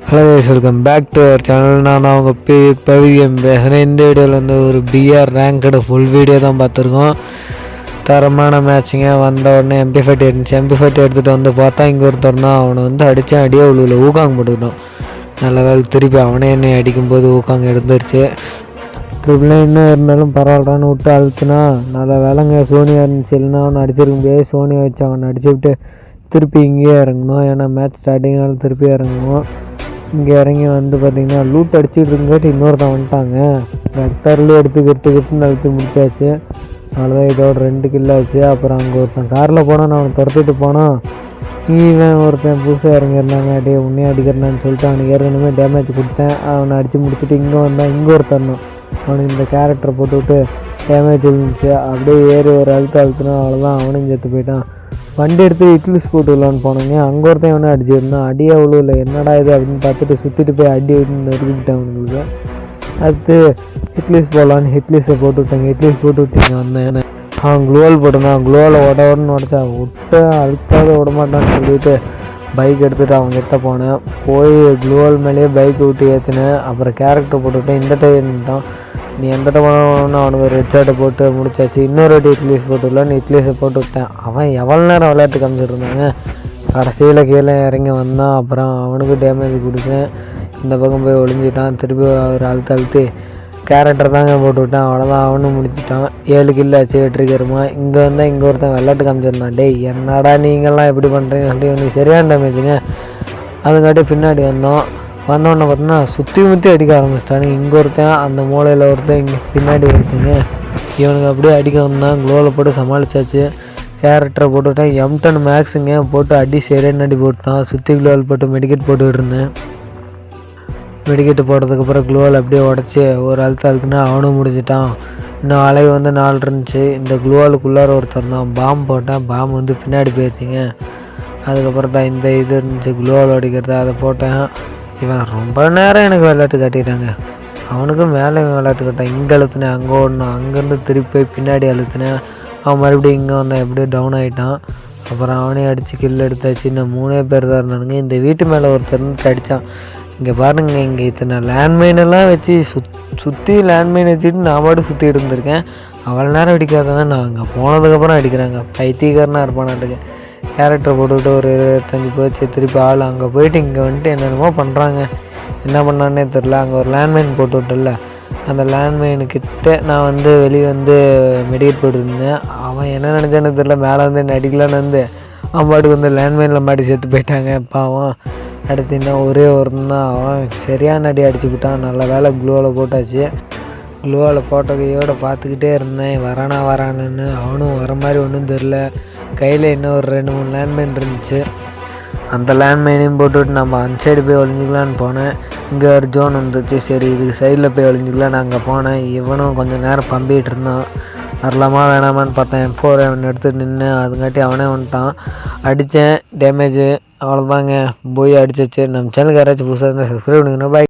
Hello guys, welcome back to our channel. நான் அவங்க பவிஎம் பேசுகிறேன். இந்த வீடியோவில் வந்து ஒரு பிஆர் ரேங்கடு ஃபுல் வீடியோ தான் பார்த்துருக்கோம். தரமான மேட்சிங்க. வந்த உடனே MP40 இருந்துச்சு. MP40 எடுத்துகிட்டு வந்து பார்த்தா இங்கே ஒருத்தர் தான். அவனை வந்து அடித்தேன், அடியே உள்ள ஊக்காங்க போட்டுக்கிட்டோம். நல்ல வேலை திருப்பி அவனே என்னை அடிக்கும்போது ஊக்காங்க எடுந்துருச்சு. ட்ரிபிள் இன்னும் இருந்தாலும் பரவாயில்லான்னு விட்டு அழுத்துனா நல்ல வேலைங்க. சோனியா இருந்துச்சு, இல்லைன்னா அவனை அடிச்சிருக்க முடியாது. சோனியா வச்சு அவனை அடிச்சுவிட்டு திருப்பி இங்கேயே இறங்கணும். ஏன்னா மேட்ச் ஸ்டார்டிங்னால திருப்பி இறங்கணும். இங்கே இறங்கி வந்து பார்த்திங்கன்னா லூட் அடிச்சுட்டு இருக்காட்டி இன்னொருத்தன் வந்துட்டாங்க. வெக்டர்லேயே எடுத்துக்கிட்டுன்னு அழுத்து முடிச்சாச்சு. அவ்வளோதான், இதோட 2 கில் ஆச்சு. அப்புறம் அங்கே ஒருத்தன் காரில் போனால் நான் அவனை துரத்திட்டு போனான். இவன் ஒருத்தன் புதுசாக இறங்கியிருந்தாங்க. அப்படியே உன்னே அடிக்கிறனான்னு சொல்லிட்டு அவனுக்கு ஏற்கனவே டேமேஜ் கொடுத்தேன். அவனை அடித்து முடிச்சுட்டு இங்கே வந்தான். இங்கே ஒருத்தரணும் அவனுக்கு இந்த கேரக்டரை போட்டுவிட்டு டேமேஜ் இருந்துச்சு. அப்படியே ஏறி ஒரு அழுத்துனா அவ்வளோதான், அவனும் செத்து போயிட்டான். வண்டி எடுத்து இட்லிஸ் போட்டு விடலான்னு போனோங்க. அங்கே ஒருத்தன் எவனே அடிச்சிருந்தான். அடியே அவ்வளோ இல்லை, என்னடா இது அப்படின்னு பார்த்துட்டு சுற்றிட்டு போய் அடி நெருக்கிட்டேன் அவனுங்களுக்கு. அடுத்து இட்லிஸ் போடலான்னு இட்லிஸை போட்டு விட்டாங்க. இட்லிஸ் போட்டு விட்டீங்க வந்தேன். அவன் குளோவல் போட்டிருந்தான். குளோவில் உடனே உடச்சா விட்டு அழுத்தாத விடமாட்டான்னு சொல்லிட்டு பைக் எடுத்துகிட்டு அவங்க கிட்ட போனேன். போய் குளோவல் மேலேயே பைக் விட்டு ஏற்றினேன். அப்புறம் கேரக்டர் போட்டுவிட்டேன். இந்த டைம் நின்ட்டான். நீ எந்த டைம் அவனுக்கு ஒரு ரெட் ஷர்ட்டை போட்டு முடிச்சாச்சு. இன்னொரு வாட்டி இட்லிஸ் போட்டுவிடலான்னு இட்லிஸை போட்டு விட்டேன். அவன் எவ்வளோ நேரம் விளையாட்டு காமிச்சிருந்தாங்க. கடைசியில் கீழே இறங்கி வந்தான். அப்புறம் அவனுக்கு டேமேஜ் கொடுத்தேன். இந்த பக்கம் போய் ஒளிஞ்சிட்டான். திருப்பி ஒரு அழுத்தி கேரக்டர் தாங்க போட்டு விட்டான். அவ்வளோதான், அவனும் முடிச்சிட்டான். 7 கில் ஆச்சு. வெற்றிகரமா. இங்கே வந்தால் இங்கே ஒருத்தன் விளையாட்டு காமிச்சிருந்தான். டேய் என்னடா நீங்கள்லாம் எப்படி பண்ணுறீங்கன்னு சொல்லி உனக்கு சரியான டேமேஜுங்க. அதுக்காட்டி பின்னாடி வந்தோடனே பார்த்தோன்னா சுற்றி அடிக்க ஆரம்பிச்சிட்டானுங்க. இங்கே ஒருத்தன், அந்த மூலையில் ஒருத்தன், இங்கே பின்னாடி ஒருத்தங்க. இவனுக்கு அப்படியே அடிக்க வந்தான். குளோவில் போட்டு சமாளிச்சாச்சு. கேரக்டரை போட்டுவிட்டேன். M10 மேக்ஸுங்க போட்டு அடி சரியான அடி போட்டான். சுற்றி குளோவில் போட்டு மெடிக்கெட் போட்டுக்கிட்டு இருந்தேன். மெடிக்கெட்டு போட்டதுக்கப்புறம் குளோவில் அப்படியே உடச்சி ஒரு அழுத்துனா அவனும் முடிச்சிட்டான். இன்னும் அலைவு வந்து 4 இருந்துச்சு. இந்த குளோவுக்குள்ளார ஒருத்தர் தான். பாம்பு போட்டேன். பாம்பு வந்து பின்னாடி போயிருச்சிங்க. அதுக்கப்புறம் தான் இந்த இது இருந்துச்சு குளோவில் அடிக்கிறது, அதை போட்டேன். இவன் ரொம்ப நேரம் எனக்கு விளையாட்டு காட்டிட்டாங்க. அவனுக்கும் மேலே விளையாட்டு காட்டான். இங்கே அழுத்தினேன், அங்கே ஓடணும். அங்கேருந்து திருப்பி போய் பின்னாடி அழுத்தினேன். அவன் மறுபடியும் இங்கே வந்தான். எப்படியும் டவுன் ஆகிட்டான். அப்புறம் அவனே அடித்து கில் எடுத்தாச்சு. இன்னும் 3 பேர் தான் இருந்தானுங்க. இந்த வீட்டு மேலே ஒருத்தர் அடித்தான். இங்கே பாருங்க, இங்கே இத்தனை லேண்ட்மைனெல்லாம் வச்சு சுற்றி லேண்ட்மைன் வச்சுட்டு நான் பாட்டு சுற்றிட்டு இருந்திருக்கேன். அவ்வளோ நேரம் அடிக்காதவன் நான் அங்கே போனதுக்கப்புறம் அடிக்கிறாங்க. பைத்தியக்காரனாக இருப்பானாட்டுக்கு. கேரக்டர் போட்டுக்கிட்டு ஒரு 25 போச்சு. திருப்பி ஆள் அங்கே போயிட்டு இங்கே வந்துட்டு என்னென்னமோ பண்ணுறாங்க. என்ன பண்ணான்னே தெரில. அங்கே ஒரு லேண்ட்மைன் போட்டு விட்டல, அந்த லேண்ட்மைனுக்கிட்ட நான் வந்து வெளியே வந்து மெடிக்கேட் போட்டுருந்தேன். அவன் என்ன நினச்சானு தெரில. மேலே வந்து என்ன அடிக்கலான்னு வந்து அவன் பாட்டுக்கு வந்து லேண்ட்மைனில் மாட்டி செத்து போயிட்டாங்க பாவம். அடுத்து இன்னும் ஒரே ஒருத்தன் தான். அவன் சரியான அடி அடிச்சு விட்டான். நல்ல வேலை குளோவில் போட்டாச்சு. குளோவில் போட்ட கையோடு பார்த்துக்கிட்டே இருந்தேன் வரானான்னு. அவனும் வர மாதிரி ஒன்றும் தெரில. கையில் இன்னும் ஒரு 2-3 லேண்ட்மைன் இருந்துச்சு. அந்த லேண்ட்மைனையும் போட்டுவிட்டு நம்ம அந்த சைடு போய் ஒளிஞ்சிக்கலான்னு போனேன். இங்கே ஒரு ஜோன் வந்துச்சு. சரி, இதுக்கு சைடில் போய் ஒளிஞ்சிக்கலான்னு அங்கே போனேன். இவனும் கொஞ்சம் நேரம் பம்பிகிட்டு இருந்தான். வரலாமா வேணாமான்னு பார்த்தேன். M4 அவன் எடுத்துகிட்டு நின்று. அதுங்காட்டி அவனே வந்துட்டான். அடித்தேன், டேமேஜு. அவ்வளோதாங்க, போய் அடிச்சிச்சு. நம்ம சேனலுக்கு யாராச்சும் புதுசாக இருந்தால் சப்ஸ்கிரைப் பண்ணுங்க. பாய்.